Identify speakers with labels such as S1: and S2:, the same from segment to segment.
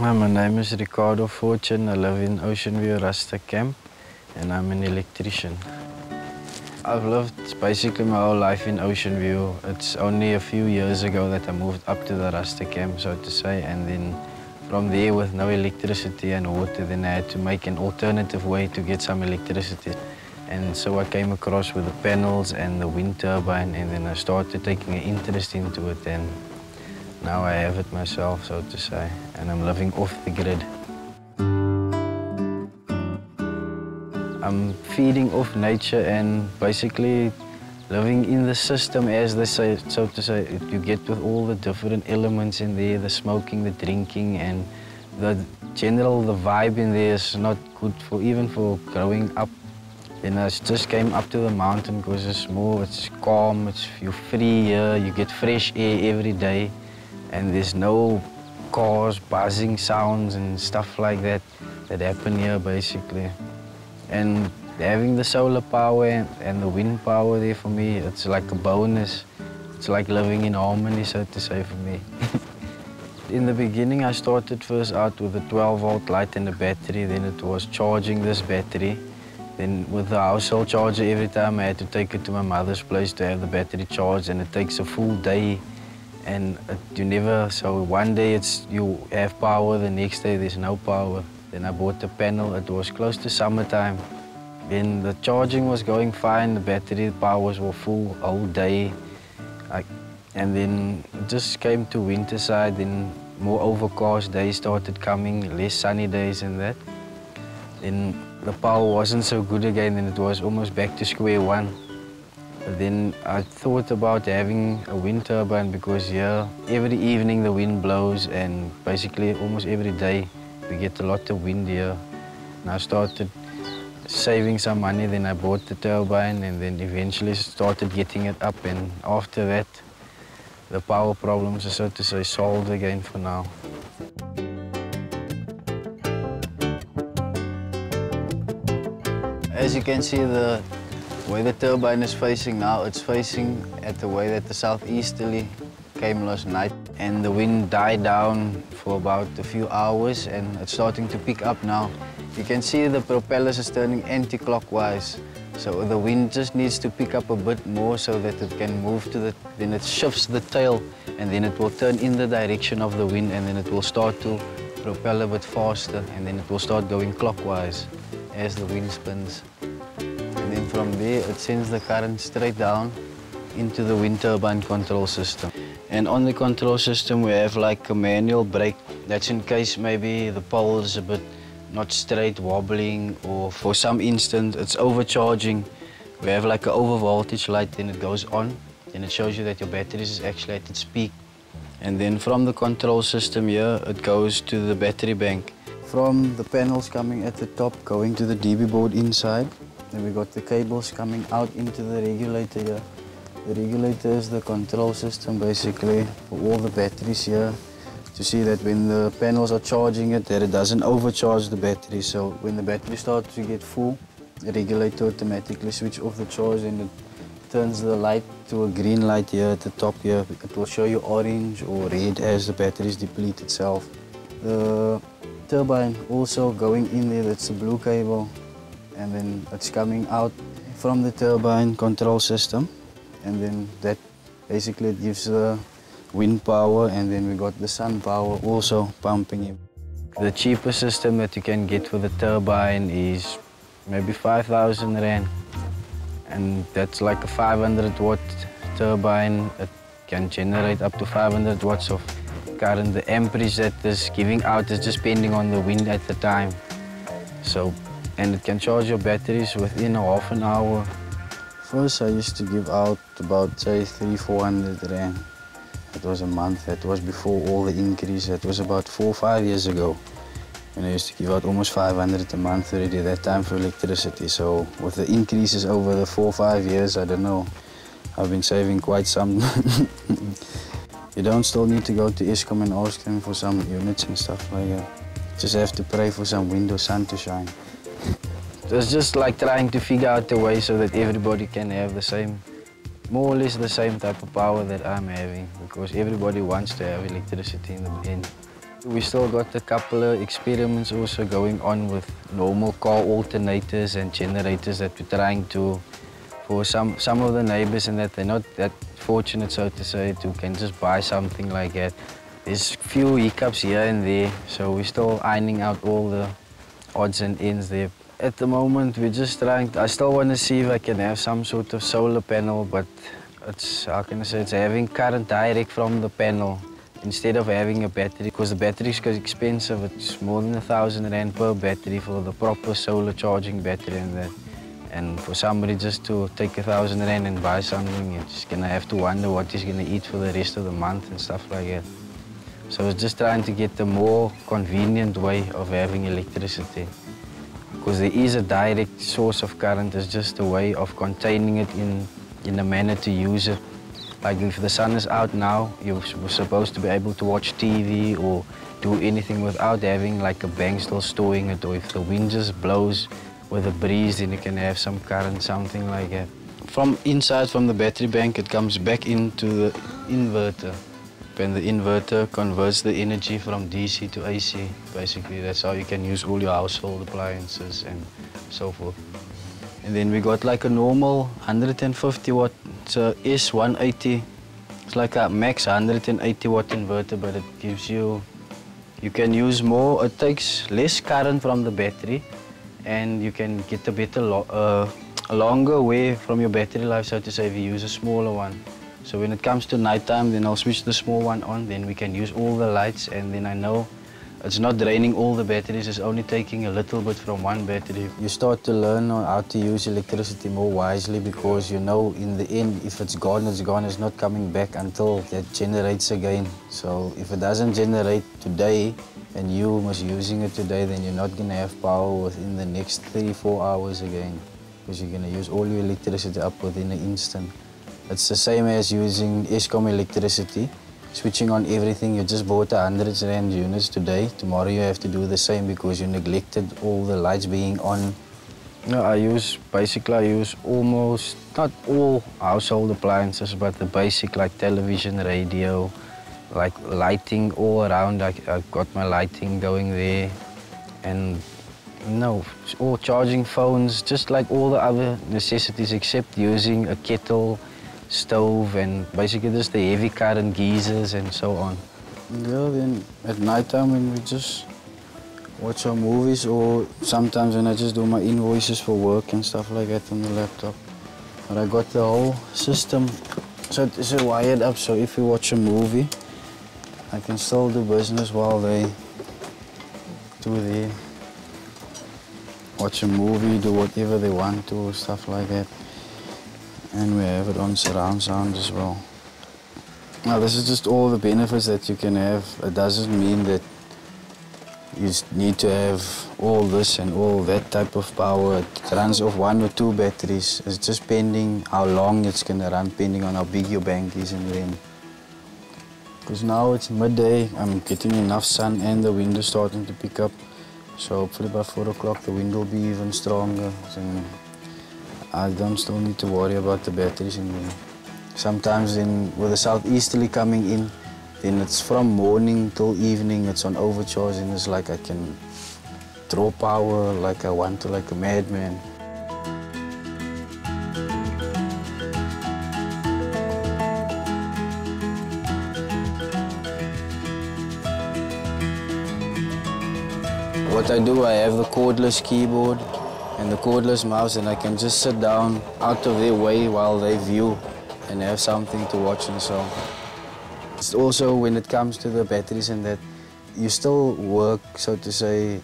S1: My name is Ricardo Fortune. I live in Ocean View, Rasta Camp, and I'm an electrician. I've lived basically my whole life in Ocean View. It's only a few years ago that I moved up to the Rasta Camp, so to say, and then from there, with no electricity and water, then I had to make an alternative way to get some electricity. And so I came across with the panels and the wind turbine, and then I started taking an interest into it, and now I have it myself, so to say, and I'm living off the grid. I'm feeding off nature and basically living in the system, as they say, so to say. You get with all the different elements in there, the smoking, the drinking, and the vibe in there is not good for even for growing up. And I just came up to the mountain because it's calm, you're free here, you get fresh air every day, and there's no cars, buzzing sounds and stuff like that happen here basically. And having the solar power and the wind power there for me, it's like a bonus. It's like living in harmony, so to say, for me. In the beginning, I started first out with a 12-volt light and a battery. Then it was charging this battery. Then with the household charger, every time I had to take it to my mother's place to have the battery charged, and it takes a full day. And so one day you have power, the next day there's no power. Then I bought the panel. It was close to summertime. Then the charging was going fine, the battery powers were full all day. And then it just came to winter side, then more overcast days started coming, less sunny days and that. Then the power wasn't so good again, and it was almost back to square one. But then I thought about having a wind turbine, because here every evening the wind blows, and basically almost every day we get a lot of wind here. And I started saving some money, then I bought the turbine, and then eventually started getting it up, and after that the power problems are, so to say, solved again for now. As you can see, the way the turbine is facing now, it's facing at the way that the southeasterly came last night, and the wind died down for about a few hours, and it's starting to pick up now. You can see the propellers is turning anti-clockwise, so the wind just needs to pick up a bit more so that it can move then it shifts the tail, and then it will turn in the direction of the wind, and then it will start to propel a bit faster, and then it will start going clockwise as the wind spins. And then from there, it sends the current straight down into the wind turbine control system. And on the control system, we have like a manual brake. That's in case maybe the pole is a bit not straight, wobbling, or for some instance it's overcharging. We have like an over voltage light, then it goes on, and it shows you that your battery is actually at its peak. And then from the control system here, it goes to the battery bank. From the panels coming at the top, going to the DB board inside. Then we got the cables coming out into the regulator here. The regulator is the control system basically for all the batteries here, to see that when the panels are charging it, that it doesn't overcharge the battery. So when the battery starts to get full, the regulator automatically switches off the charge, and it turns the light to a green light here at the top here. It will show you orange or red as the batteries deplete itself. The turbine also going in there, that's the blue cable, and then it's coming out from the turbine control system, and then that basically gives the wind power, and then we got the sun power also pumping in. The cheapest system that you can get for the turbine is maybe 5,000 Rand, and that's like a 500-watt turbine. It can generate up to 500 watts of current. The amperage that is giving out is just depending on the wind at the time. And it can charge your batteries within a half an hour. First I used to give out about, say, 300-400 Rand. It was a month. That was before all the increase. That was about 4 or 5 years ago, when I used to give out almost 500 a month already that time for electricity. So with the increases over the 4 or 5 years, I don't know, I've been saving quite some. You don't still need to go to Eskom and ask them for some units and stuff like that. Just have to pray for some wind or sun to shine. It's just like trying to figure out a way so that everybody can have the same, more or less the same type of power that I'm having, because everybody wants to have electricity in the end. We still got a couple of experiments also going on with normal car alternators and generators that we're trying to, for some of the neighbors, and that they're not that fortunate, so to say, to can just buy something like that. There's few hiccups here and there, so we're still ironing out all the odds and ends there. At the moment, we're just trying, I still want to see if I can have some sort of solar panel, but it's, how can I say, it's having current direct from the panel instead of having a battery, because the battery is expensive. It's more than R1,000 per battery for the proper solar charging battery and that. And for somebody just to take R1,000 and buy something, you're just gonna have to wonder what he's gonna eat for the rest of the month and stuff like that. So it's just trying to get the more convenient way of having electricity. Because there is a direct source of current, it's just a way of containing it in a manner to use it. Like if the sun is out now, you're supposed to be able to watch TV or do anything without having like a bank still storing it, or if the wind just blows with a breeze, then you can have some current, something like that. From inside, from the battery bank, it comes back into the inverter. And the inverter converts the energy from DC to AC. Basically, that's how you can use all your household appliances and so forth. And then we got like a normal 150 watt, it's a S180. It's like a max 180 watt inverter, but it gives you, you can use more, it takes less current from the battery, and you can get a better, a longer way from your battery life, so to say, if you use a smaller one. So when it comes to nighttime, then I'll switch the small one on, then we can use all the lights, and then I know it's not draining all the batteries, it's only taking a little bit from one battery. You start to learn how to use electricity more wisely, because you know in the end, if it's gone, it's not coming back until it generates again. So if it doesn't generate today and you must using it today, then you're not going to have power within the next 3-4 hours again, because you're going to use all your electricity up within an instant. It's the same as using Eskom electricity. Switching on everything, you just bought R100 units today. Tomorrow you have to do the same because you neglected all the lights being on. No, I use almost, not all household appliances, but the basic like television, radio, like lighting all around. I've got my lighting going there. And no, all charging phones, just like all the other necessities except using a kettle, stove, and basically just the heavy current geysers and so on. Yeah, then at night time when we just watch our movies, or sometimes when I just do my invoices for work and stuff like that on the laptop. But I got the whole system, so it's wired up, so if you watch a movie, I can still do business while they do their, watch a movie, do whatever they want to, stuff like that. And we have it on surround sound as well. Now this is just all the benefits that you can have. It doesn't mean that you need to have all this and all that type of power. It runs off 1 or 2 batteries. It's just pending how long it's going to run, pending on how big your bank is and when. Because now it's midday, I'm getting enough sun and the wind is starting to pick up. So hopefully by 4 o'clock the wind will be even stronger. And I don't still need to worry about the batteries anymore. Sometimes then with the southeasterly coming in, then it's from morning till evening, it's on overcharge, and it's like I can draw power like I want to, like a madman. What I do, I have the cordless keyboard and the cordless mouse, and I can just sit down out of their way while they view and have something to watch and so. It's also when it comes to the batteries and that, you still work, so to say,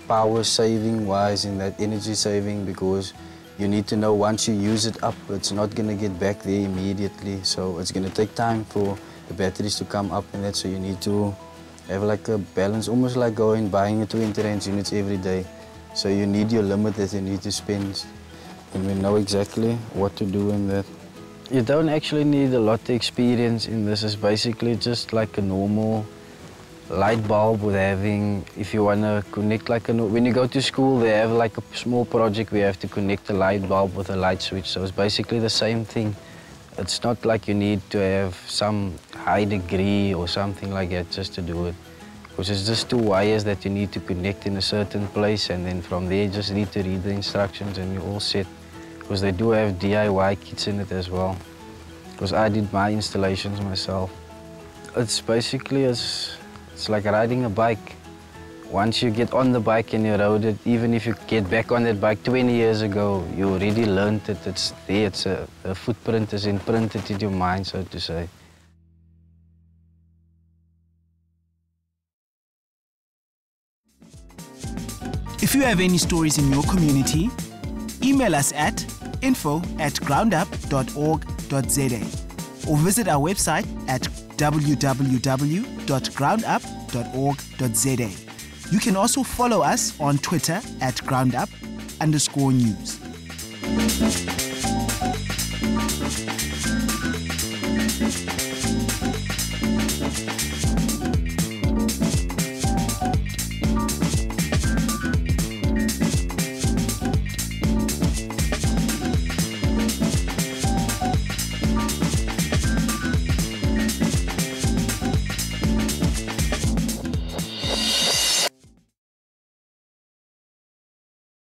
S1: power saving wise in that energy saving, because you need to know once you use it up, it's not going to get back there immediately. So it's going to take time for the batteries to come up and that, so you need to have like a balance, almost like buying a 20 rand units every day. So you need your limit that you need to spend, and we know exactly what to do in that. You don't actually need a lot of experience in this. It's basically just like a normal light bulb with having, if you want to connect like when you go to school, they have like a small project where you have to connect a light bulb with a light switch. So it's basically the same thing. It's not like you need to have some high degree or something like that just to do it. Because it's just 2 wires that you need to connect in a certain place, and then from there you just need to read the instructions and you're all set. Because they do have DIY kits in it as well. Because I did my installations myself. It's basically, it's like riding a bike. Once you get on the bike and you rode it, even if you get back on that bike 20 years ago, you already learned it. It's there, it's a footprint is imprinted in your mind, so to say.
S2: If you have any stories in your community, email us at info@groundup.org.za or visit our website at www.groundup.org.za. You can also follow us on Twitter at groundup_news.